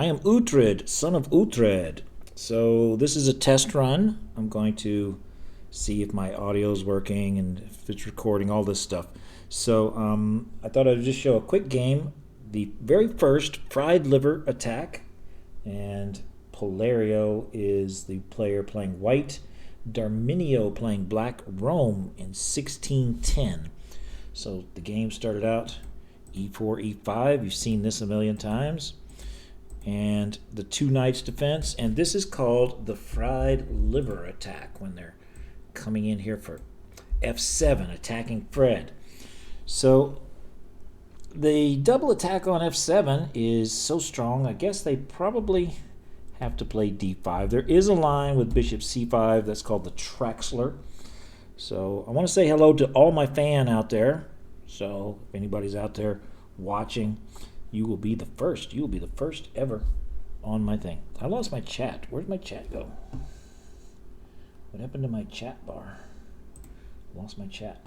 I am Uhtred, son of Uhtred. So this is a test run. I'm going to see if my audio is working and if it's recording, all this stuff. So I thought I'd just show a quick game. The very first fried liver attack, and Polerio is the player playing white, D'Arminio playing black Rome in 1610. So the game started out e4, e5. You've seen this a million times. And the two knights defense, and this is called the fried liver attack when they're coming in here for f7, attacking Fred. So the double attack on f7 is so strong, I guess they probably have to play d5. There is a line with bishop c5 that's called the Traxler. So I want to say hello to all my fan out there. So if anybody's out there watching, you will be the first. You will be the first ever on my thing. I lost my chat. Where'd my chat go? What happened to my chat bar? Lost my chat.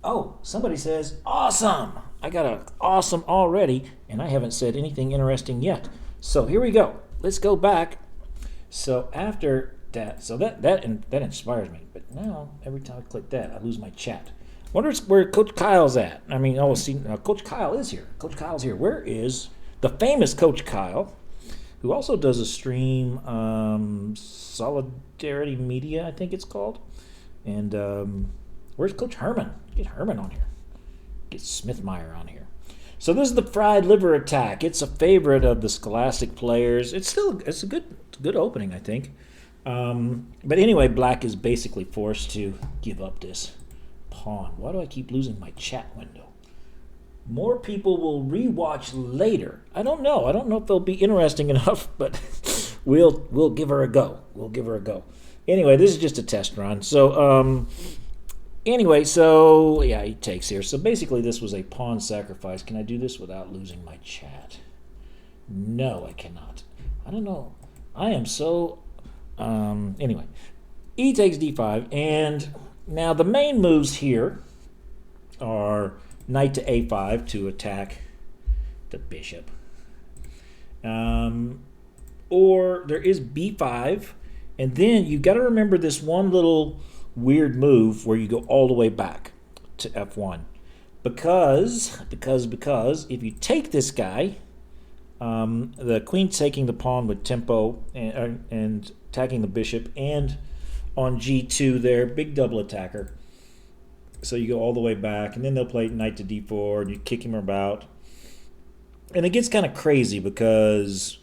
Oh, somebody says, awesome! I got an awesome already, and I haven't said anything interesting yet. So here we go. Let's go back. So after that, so that inspires me. But now, every time I click that, I lose my chat. Wonder where Coach Kyle's at. I mean, oh, see, Coach Kyle is here. Coach Kyle's here. Where is the famous Coach Kyle, who also does a stream, Solidarity Media, I think it's called. And where's Coach Herman? Get Herman on here. Get Smithmeyer on here. So this is the fried liver attack. It's a favorite of the Scholastic players. It's a good opening, I think. But anyway, black is basically forced to give up this pawn. Why do I keep losing my chat window? More people will rewatch later. I don't know. I don't know if they'll be interesting enough, but we'll give her a go. We'll give her a go. Anyway, this is just a test run. So anyway, so yeah, he takes here. So basically this was a pawn sacrifice. Can I do this without losing my chat? No, I cannot. I don't know. I am so anyway, e takes d5, and now the main moves here are knight to a5 to attack the bishop. Or there is b5, and then you got to remember this one little weird move where you go all the way back to f1. Because if you take this guy, the queen's taking the pawn with tempo and attacking the bishop, and on g2 there, big double attacker. So you go all the way back, and then they'll play knight to d4, and you kick him about. And it gets kind of crazy because,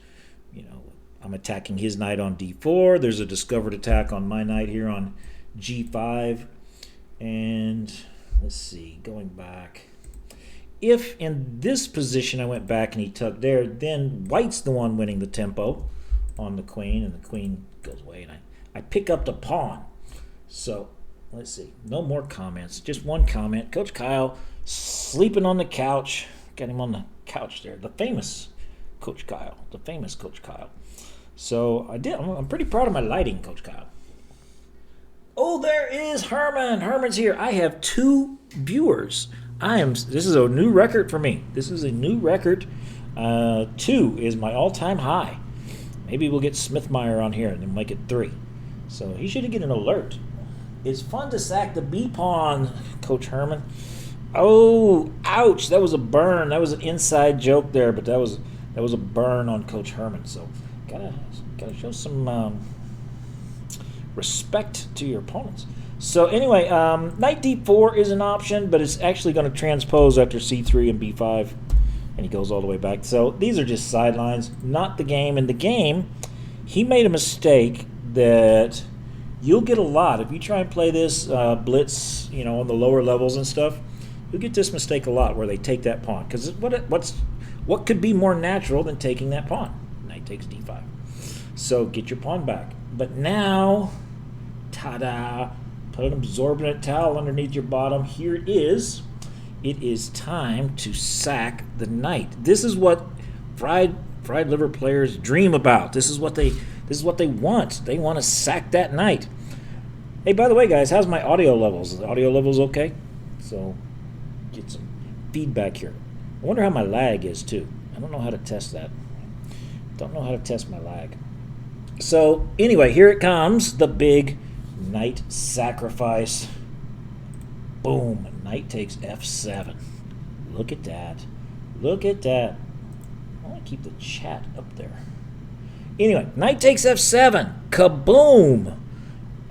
you know, I'm attacking his knight on d4. There's a discovered attack on my knight here on g5. And let's see, going back. If in this position I went back and he tucked there, then white's the one winning the tempo on the queen, and the queen goes away, and I pick up the pawn. So let's see, no more comments, just one comment. Coach Kyle sleeping on the couch. Got him on the couch there. The famous Coach Kyle. The famous Coach Kyle. So I'm pretty proud of my lighting, Coach Kyle. Oh, there is Herman. Herman's here. I have 2 viewers. This is a new record for me. This is a new record. 2 is my all-time high. Maybe we'll get Smithmeyer on here and then make it 3. So he should get an alert. It's fun to sack the B pawn, Coach Herman. Oh, ouch! That was a burn. That was an inside joke there, but that was a burn on Coach Herman. So gotta show some respect to your opponents. So anyway, knight d4 is an option, but it's actually going to transpose after c3 and b5, and he goes all the way back. So these are just sidelines, not the game. In the game, he made a mistake that you'll get a lot. If you try and play this blitz, you know, on the lower levels and stuff, you'll get this mistake a lot where they take that pawn. Because what could be more natural than taking that pawn? Knight takes d5. So get your pawn back. But now, ta-da! Put an absorbent towel underneath your bottom. Here it is. It is time to sack the knight. This is what fried liver players dream about. This is what they want. They want to sack that knight. Hey, by the way, guys, how's my audio levels? Is the audio levels okay? So get some feedback here. I wonder how my lag is too. I don't know how to test that. Don't know how to test my lag. So anyway, here it comes, the big knight sacrifice. Boom, knight takes f7. Look at that. Look at that. I want to keep the chat up there. Anyway, knight takes f7. Kaboom!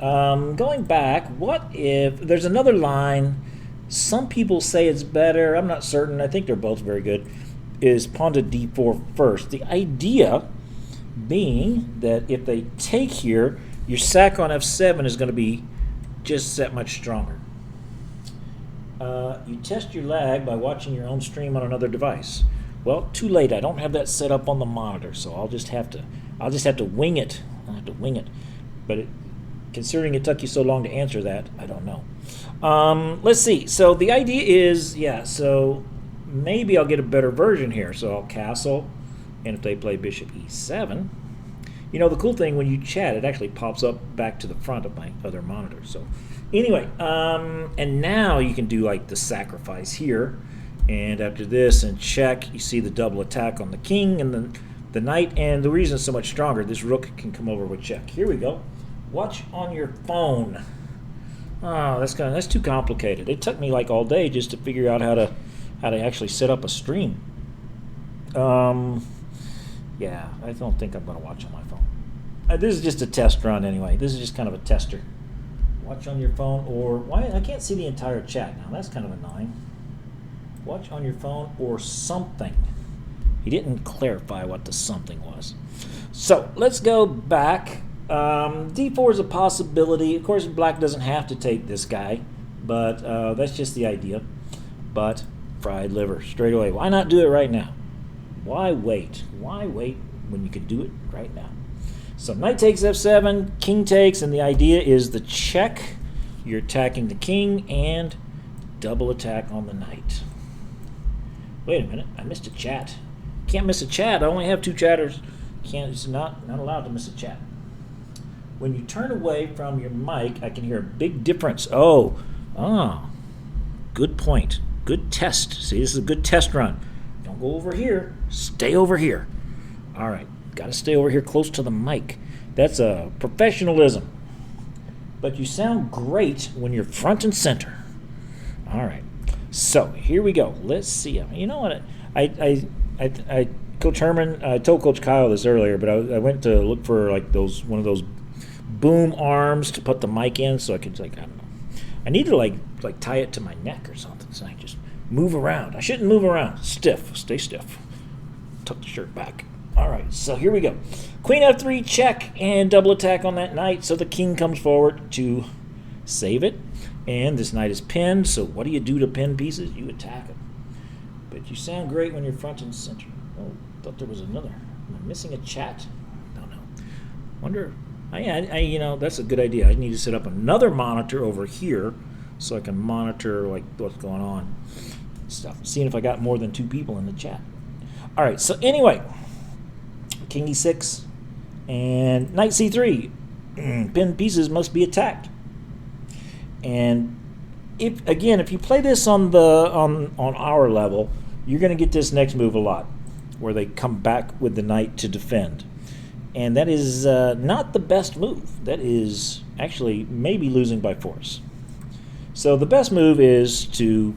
Going back, what if there's another line? Some people say it's better. I'm not certain. I think they're both very good. Is pawn to d4 first. The idea being that if they take here, your sack on f7 is going to be just that much stronger. You test your lag by watching your own stream on another device. Well, too late. I don't have that set up on the monitor, so I'll just have to wing it. I'll have to wing it. But considering it took you so long to answer that, I don't know. Let's see. So the idea is, so maybe I'll get a better version here. So I'll castle, and if they play bishop e7, you know, the cool thing when you chat, it actually pops up back to the front of my other monitor. So anyway, and now you can do like the sacrifice here, and after this and check, you see the double attack on the king and then the knight, and the reason it's so much stronger, this rook can come over with check. Here we go. Watch on your phone. Oh, that's too complicated. It took me like all day just to figure out how to actually set up a stream. Yeah, I don't think I'm going to watch on my phone. This is just a test run anyway. This is just kind of a tester. Watch on your phone, or why I can't see the entire chat now. That's kind of annoying. Watch on your phone or something. He didn't clarify what the something was. So let's go back. D4 is a possibility. Of course, black doesn't have to take this guy, but that's just the idea. But fried liver, straight away. Why not do it right now? Why wait? Why wait when you can do it right now? So knight takes f7, king takes, and the idea is the check. You're attacking the king and double attack on the knight. Wait a minute, I missed a chat. Can't miss a chat. I only have 2 chatters. It's not allowed to miss a chat. When you turn away from your mic, I can hear a big difference. Good point. Good test. See, this is a good test run. Don't go over here. Stay over here. All right. Got to stay over here close to the mic. That's professionalism. But you sound great when you're front and center. All right. So here we go. Let's see. You know what? I Coach Herman, I told Coach Kyle this earlier, but I went to look for like one of those boom arms to put the mic in, so I could I don't know. I need to like tie it to my neck or something, so I can just move around. I shouldn't move around. Stiff. Stay stiff. Tuck the shirt back. All right, so here we go. Queen f3, check, and double attack on that knight. So the king comes forward to save it. And this knight is pinned, so what do you do to pin pieces? You attack them. But you sound great when you're front and center. Oh, thought there was another. Am I missing a chat? Don't know. Wonder, you know, that's a good idea. I need to set up another monitor over here so I can monitor like what's going on. Stuff. Seeing if I got more than 2 people in the chat. All right, so anyway. King e6 and knight c3. Pinned pieces must be attacked. And if you play this on our level, you're going to get this next move a lot, where they come back with the knight to defend, and that is not the best move. That is actually maybe losing by force. So the best move is to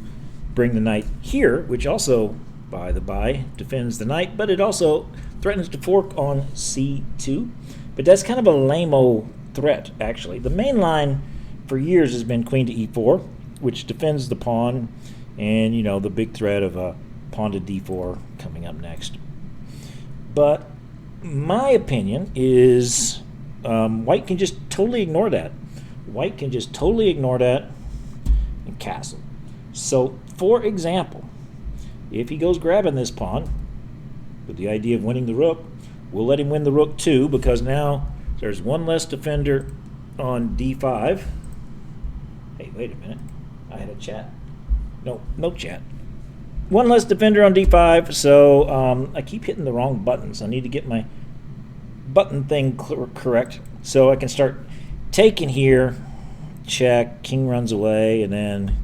bring the knight here, which also, by the by, defends the knight, but it also threatens to fork on c2. But that's kind of a lame-o threat, actually. The main line for years has been queen to e4, which defends the pawn, and, you know, the big threat of a pawn to d4 coming up next. But my opinion is white can just totally ignore that. White can just totally ignore that and castle. So, for example, if he goes grabbing this pawn with the idea of winning the rook, we'll let him win the rook too, because now there's one less defender on d5. Hey, wait a minute. I had a chat. No chat. One less defender on d5, so I keep hitting the wrong buttons. I need to get my button thing correct so I can start taking here. Check, king runs away, and then,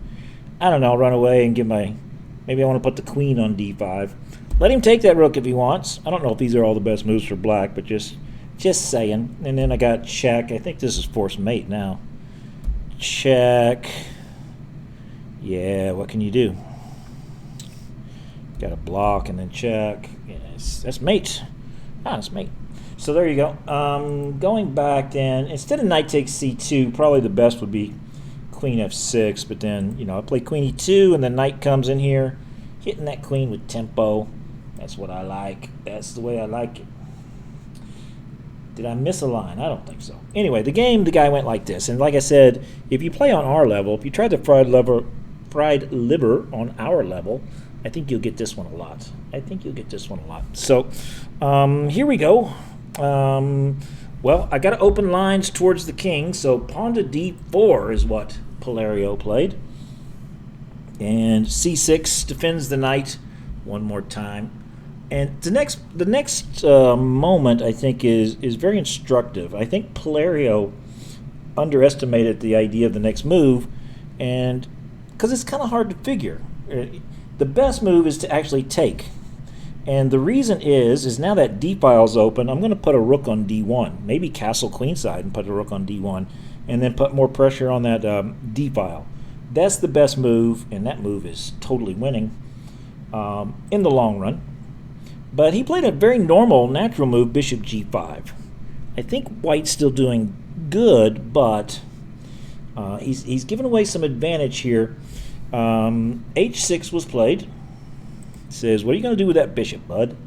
I don't know, I'll run away and give maybe I want to put the queen on d5. Let him take that rook if he wants. I don't know if these are all the best moves for black, but just saying. And then I got check. I think this is forced mate now. Check. Yeah, what can you do? Got to block and then check. Yes, that's mate. That's mate. So there you go. Going back then, instead of knight takes c2, probably the best would be queen f6. But then, I play queen e2, and the knight comes in here, hitting that queen with tempo. That's what I like. That's the way I like it. Did I miss a line? I don't think so. Anyway, the guy went like this. And like I said, if you play on our level, if you try the fried liver on our level, I think you'll get this one a lot. So here we go. Well, I got to open lines towards the king, so pawn to d4 is what Polerio played. And c6 defends the knight one more time. And the next moment, I think, is very instructive. I think Polerio underestimated the idea of the next move, and because it's kind of hard to figure. The best move is to actually take. And the reason is now that d file's open, I'm going to put a rook on d1. Maybe castle queenside and put a rook on d1, and then put more pressure on that d file. That's the best move, and that move is totally winning in the long run. But he played a very normal, natural move, bishop g5. I think white's still doing good, but he's given away some advantage here. h6 was played. Says, what are you going to do with that bishop, bud?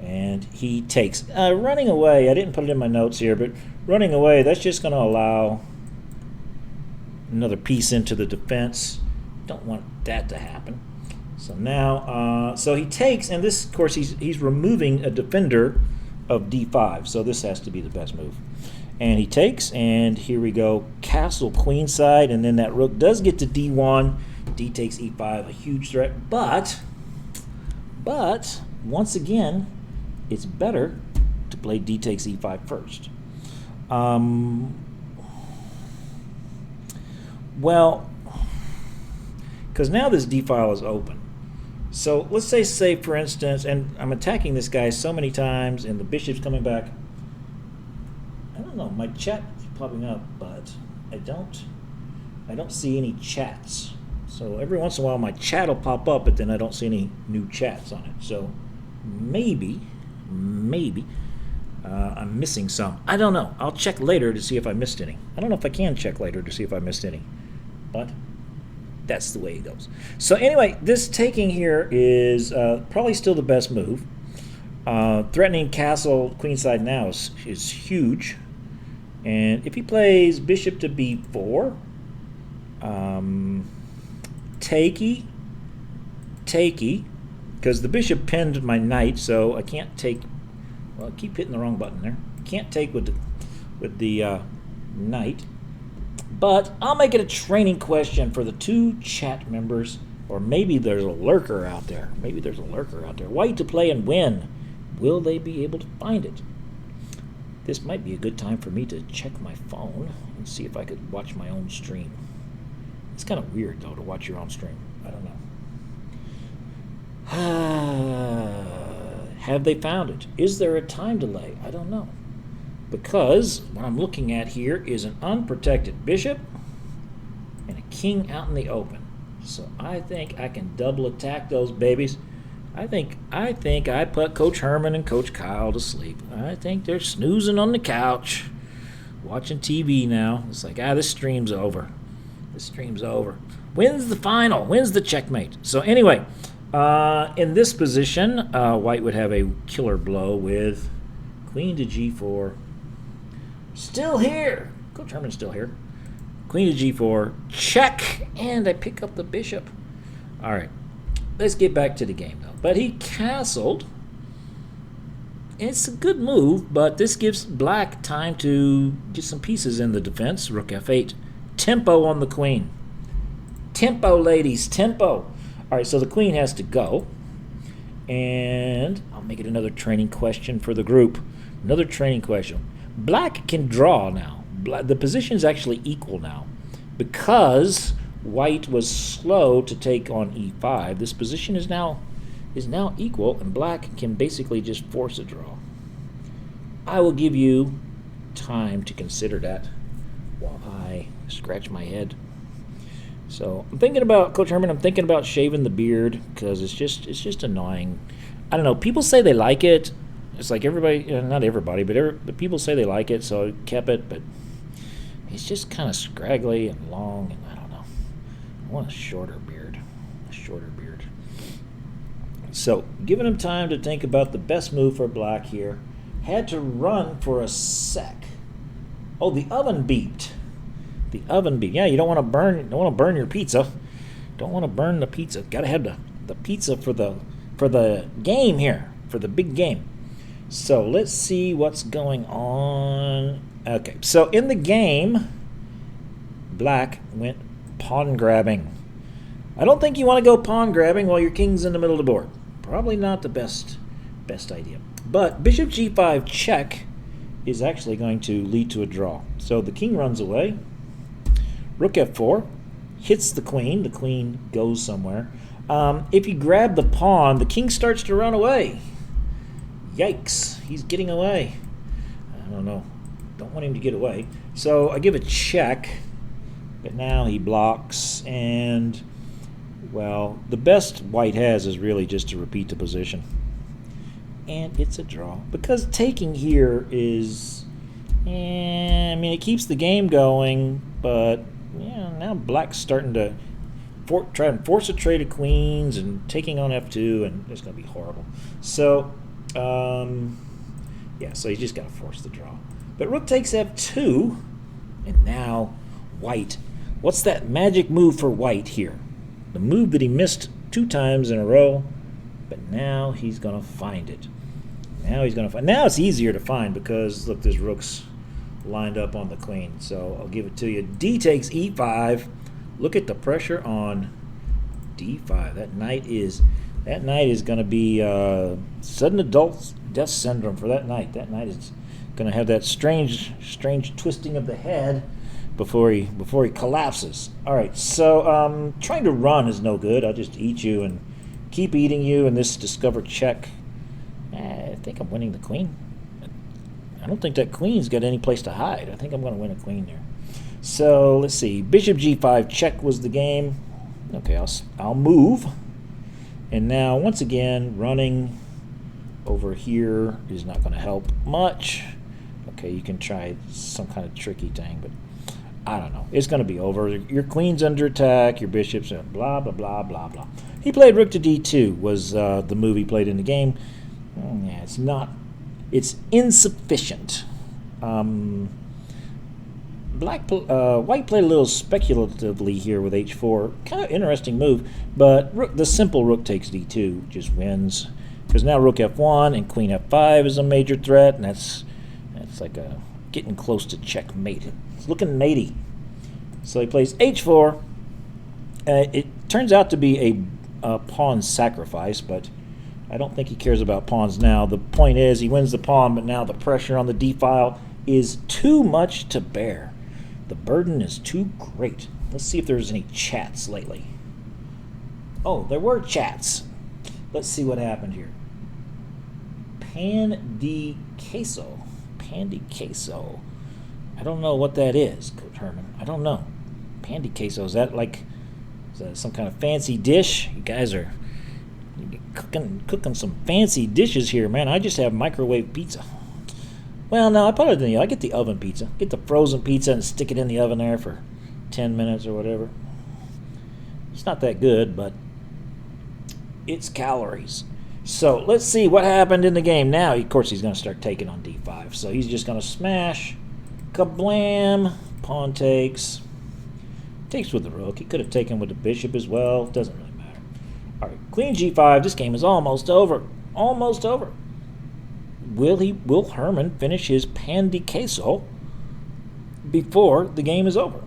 And he takes. Running away, I didn't put it in my notes here, but running away, that's just going to allow another piece into the defense. Don't want that to happen. So now, so he takes, and this, of course, he's removing a defender of d5, so this has to be the best move. And he takes, and here we go, castle queenside, and then that rook does get to d1. D takes e5, a huge threat, but once again, it's better to play d takes e5 first. Well, because now this d file is open. So let's say for instance, and I'm attacking this guy so many times, and the bishop's coming back. I don't know, my chat is popping up, but I don't see any chats. So every once in a while my chat will pop up, but then I don't see any new chats on it. So maybe I'm missing some. I don't know. I'll check later to see if I missed any. I don't know if I can check later to see if I missed any, but that's the way it goes. So anyway, this taking here is probably still the best move. Threatening castle queenside now is huge. And if he plays bishop to b4, takey, because the bishop pinned my knight, so I can't take. Well, I keep hitting the wrong button there. Can't take with the knight. But I'll make it a training question for the two chat members, or maybe there's a lurker out there. White to play and win. Will they be able to find it? This might be a good time for me to check my phone and see if I could watch my own stream. It's kind of weird, though, to watch your own stream. I don't know. Have they found it? Is there a time delay? I don't know. Because what I'm looking at here is an unprotected bishop and a king out in the open. So I think I can double attack those babies. I think I put Coach Herman and Coach Kyle to sleep. I think they're snoozing on the couch, watching TV now. It's like, this stream's over. Wins the final, wins the checkmate. So anyway, in this position, white would have a killer blow with queen to g4. Still here. Coach Herman's still here. Queen to g4. Check. And I pick up the bishop. All right. Let's get back to the game, though. But he castled. It's a good move, but this gives black time to get some pieces in the defense. Rook f8. Tempo on the queen. Tempo, ladies. Tempo. All right, so the queen has to go. And I'll make it another training question for the group. Another training question. Black can draw now. The position is actually equal now. Because white was slow to take on e5, this position is now is now equal, and black can basically just force a draw. I will give you time to consider that while I scratch my head. So I'm thinking about, Coach Herman, I'm thinking about shaving the beard because it's just annoying. I don't know. People say they like it. It's like everybody, not everybody, but people say they like it, so I kept it. But it's just kind of scraggly and long, and I don't know. I want a shorter beard. So giving him time to think about the best move for black here. Had to run for a sec. Oh, the oven beeped. The oven beeped. Yeah, you don't want to burn your pizza. Don't want to burn the pizza. Got to have the pizza for the game here, for the big game. So let's see what's going on. Okay, so in the game, black went pawn grabbing. I don't think you want to go pawn grabbing while your king's in the middle of the board. Probably not the best idea. But bishop g5 check is actually going to lead to a draw. So the king runs away. Rook f4 hits the queen. The queen goes somewhere. If you grab the pawn, the king starts to run away. Yikes, he's getting away. I don't know. Don't want him to get away. So I give a check, but now he blocks, and, well, the best white has is really just to repeat the position. And it's a draw. Because taking here is, I mean, it keeps the game going, but yeah, now black's starting to try and force a trade of queens and taking on f2, and it's going to be horrible. So, yeah, so you just got to force the draw. But rook takes f2, and now white. What's that magic move for white here? The move that he missed 2 times in a row, but now he's going to find it. Now it's easier to find because, look, there's rooks lined up on the queen. So I'll give it to you. D takes e5. Look at the pressure on d5. That knight is going to be sudden adult death syndrome for that knight. That knight is going to have that strange twisting of the head before he collapses. All right, so trying to run is no good. I'll just eat you and keep eating you, and this discover check. I think I'm winning the queen. I don't think that queen's got any place to hide. I think I'm going to win a queen there. So let's see. Bishop g5 check was the game. Okay, I'll move. And now once again, running over here is not going to help much. Okay, you can try some kind of tricky thing, but I don't know. It's going to be over. Your queen's under attack. Your bishop's blah blah blah blah blah. He played rook to d2 was the move he played in the game. Yeah, it's not. It's insufficient. White played a little speculatively here with h4. Kind of interesting move, but the simple rook takes d2 just wins. Because now rook f1 and queen f5 is a major threat, and that's like getting close to checkmate. It's looking matey. So he plays h4. It turns out to be a pawn sacrifice, but I don't think he cares about pawns now. The point is he wins the pawn, but now the pressure on the d-file is too much to bear. The burden is too great. Let's see if there's any chats lately. Oh, there were chats. Let's see what happened here. Pan di queso. I don't know what that is, Coach Herman. I don't know. Pan di queso, is that some kind of fancy dish? You guys are cooking some fancy dishes here, man. I just have microwave pizza. Well, no, I put it in I get the oven pizza. Get the frozen pizza and stick it in the oven there for 10 minutes or whatever. It's not that good, but it's calories. So let's see what happened in the game. Now, of course, he's going to start taking on d5. So he's just going to smash. Kablam. Pawn takes. Takes with the rook. He could have taken with the bishop as well. Doesn't really matter. All right, queen g5. This game is almost over. Almost over. Will Herman finish his pan di queso before the game is over?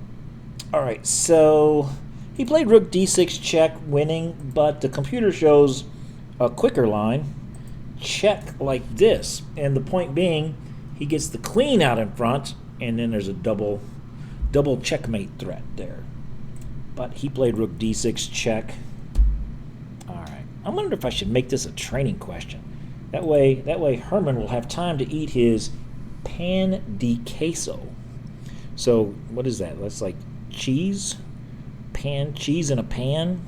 All right, so he played rook d6 check, winning, but the computer shows a quicker line, check like this. And the point being, he gets the queen out in front, and then there's a double checkmate threat there. But he played rook d6 check. All right, I wonder if I should make this a training question. That way Herman will have time to eat his pan de queso. So what is that? That's like cheese? Cheese in a pan?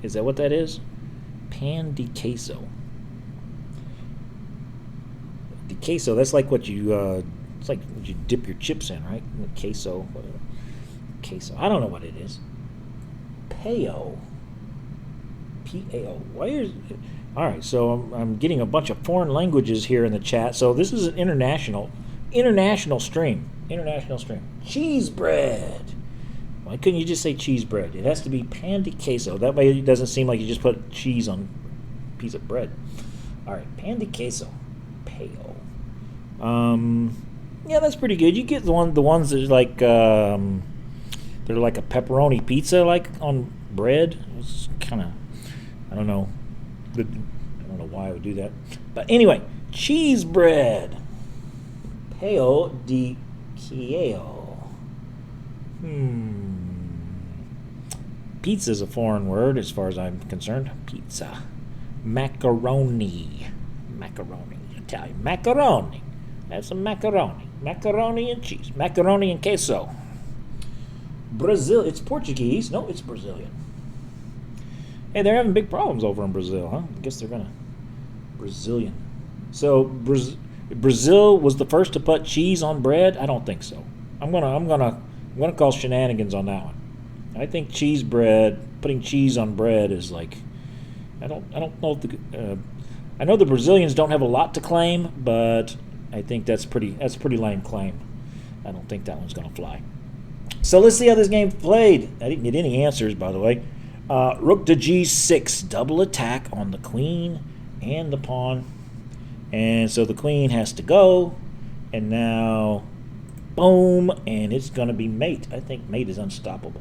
Is that what that is? Pan de queso. De queso, that's like what you it's like what you dip your chips in, right? Queso, whatever. Queso. I don't know what it is. Pao. P-A-O. Why is it? All right, so I'm getting a bunch of foreign languages here in the chat. So this is an international stream. International stream. Cheese bread. Why couldn't you just say cheese bread? It has to be pan de queso. That way it doesn't seem like you just put cheese on a piece of bread. All right, pan de queso. Pale. Yeah, that's pretty good. You get the ones that are like they're like a pepperoni pizza, like on bread. It's kind of, I don't know why I would do that, but anyway, cheese bread. Peo de queso. Pizza is a foreign word as far as I'm concerned. Pizza. Macaroni. Italian. Macaroni. Have some macaroni. Macaroni and cheese. Macaroni and queso. Brazil. It's Portuguese. No, it's Brazilian. Hey, they're having big problems over in Brazil, huh? I guess they're gonna. Brazilian. So Brazil was the first to put cheese on bread? I don't think so. I'm gonna call shenanigans on that one. I think putting cheese on bread is like, I don't know if I know the Brazilians don't have a lot to claim, but I think that's pretty lame claim. I don't think that one's gonna fly. So let's see how this game played. I didn't get any answers, by the way. Rook to G6, double attack on the queen and the pawn, and so the queen has to go, and now boom, and it's gonna be mate. I think mate is unstoppable.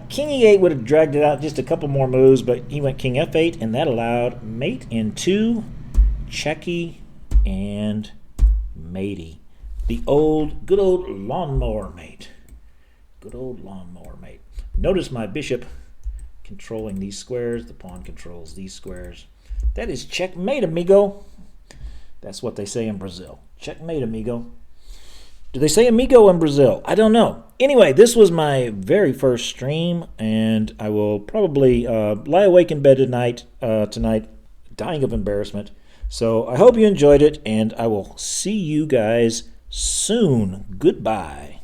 King E8 would have dragged it out just a couple more moves, but he went King F8, and that allowed mate in 2, checky, and matey. The good old lawnmower mate. Good old lawnmower mate. Notice my bishop controlling these squares. The pawn controls these squares. That is checkmate, amigo. That's what they say in Brazil. Checkmate, amigo. Do they say amigo in Brazil? I don't know. Anyway, this was my very first stream, and I will probably lie awake in bed tonight, dying of embarrassment. So I hope you enjoyed it, and I will see you guys soon. Goodbye.